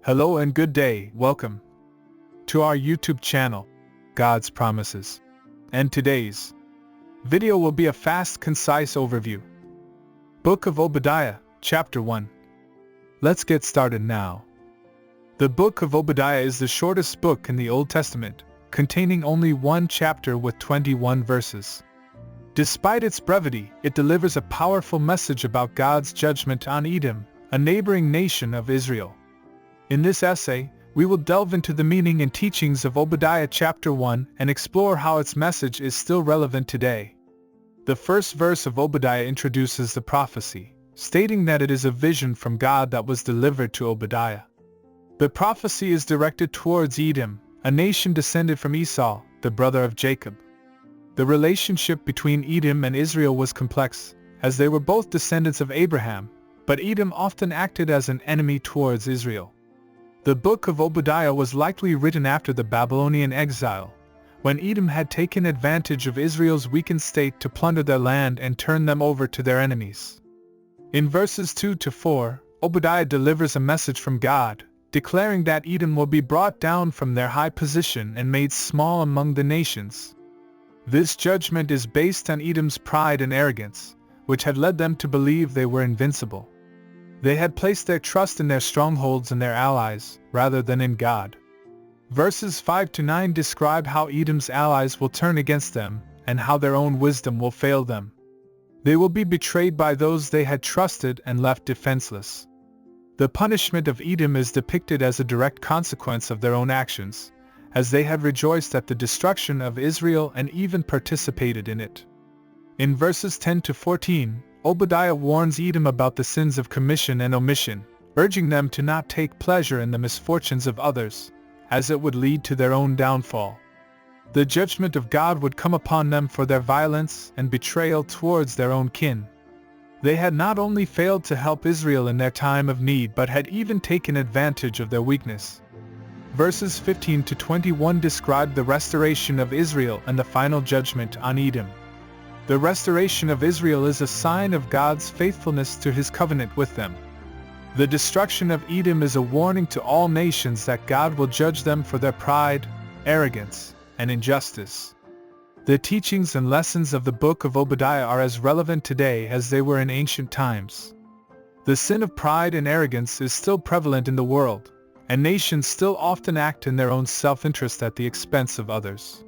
Hello and good day, welcome to our YouTube channel, God's Promises. And today's video will be a fast, concise overview. Book of Obadiah, Chapter 1. Let's get started now. The Book of Obadiah is the shortest book in the Old Testament, containing only one chapter with 21 verses. Despite its brevity, it delivers a powerful message about God's judgment on Edom, a neighboring nation of Israel. In this essay, we will delve into the meaning and teachings of Obadiah Chapter 1 and explore how its message is still relevant today. The first verse of Obadiah introduces the prophecy, stating that it is a vision from God that was delivered to Obadiah. The prophecy is directed towards Edom, a nation descended from Esau, the brother of Jacob. The relationship between Edom and Israel was complex, as they were both descendants of Abraham, but Edom often acted as an enemy towards Israel. The Book of Obadiah was likely written after the Babylonian exile, when Edom had taken advantage of Israel's weakened state to plunder their land and turn them over to their enemies. In verses 2 to 4, Obadiah delivers a message from God, declaring that Edom will be brought down from their high position and made small among the nations. This judgment is based on Edom's pride and arrogance, which had led them to believe they were invincible. They had placed their trust in their strongholds and their allies, rather than in God. Verses 5 to 9 describe how Edom's allies will turn against them, and how their own wisdom will fail them. They will be betrayed by those they had trusted and left defenseless. The punishment of Edom is depicted as a direct consequence of their own actions, as they had rejoiced at the destruction of Israel and even participated in it. In verses 10 to 14, Obadiah warns Edom about the sins of commission and omission, urging them to not take pleasure in the misfortunes of others, as it would lead to their own downfall. The judgment of God would come upon them for their violence and betrayal towards their own kin. They had not only failed to help Israel in their time of need but had even taken advantage of their weakness. Verses 15 to 21 describe the restoration of Israel and the final judgment on Edom. The restoration of Israel is a sign of God's faithfulness to His covenant with them. The destruction of Edom is a warning to all nations that God will judge them for their pride, arrogance, and injustice. The teachings and lessons of the Book of Obadiah are as relevant today as they were in ancient times. The sin of pride and arrogance is still prevalent in the world, and nations still often act in their own self-interest at the expense of others.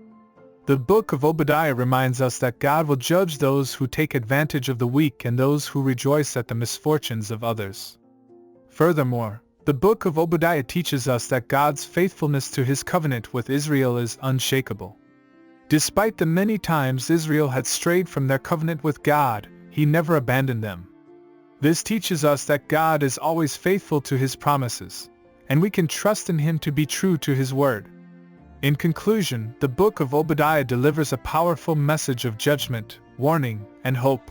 The Book of Obadiah reminds us that God will judge those who take advantage of the weak and those who rejoice at the misfortunes of others. Furthermore, the Book of Obadiah teaches us that God's faithfulness to His covenant with Israel is unshakable. Despite the many times Israel had strayed from their covenant with God, He never abandoned them. This teaches us that God is always faithful to His promises, and we can trust in Him to be true to His word. In conclusion, the Book of Obadiah delivers a powerful message of judgment, warning, and hope.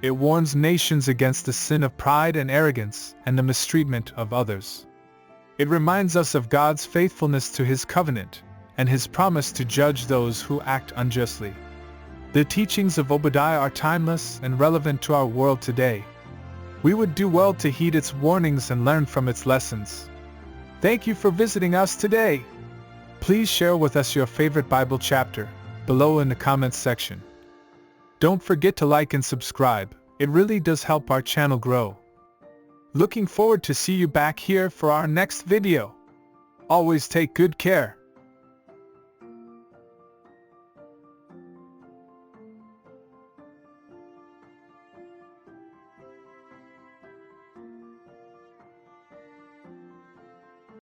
It warns nations against the sin of pride and arrogance and the mistreatment of others. It reminds us of God's faithfulness to His covenant and His promise to judge those who act unjustly. The teachings of Obadiah are timeless and relevant to our world today. We would do well to heed its warnings and learn from its lessons. Thank you for visiting us today. Please share with us your favorite Bible chapter below in the comments section. Don't forget to like and subscribe, it really does help our channel grow. Looking forward to see you back here for our next video. Always take good care.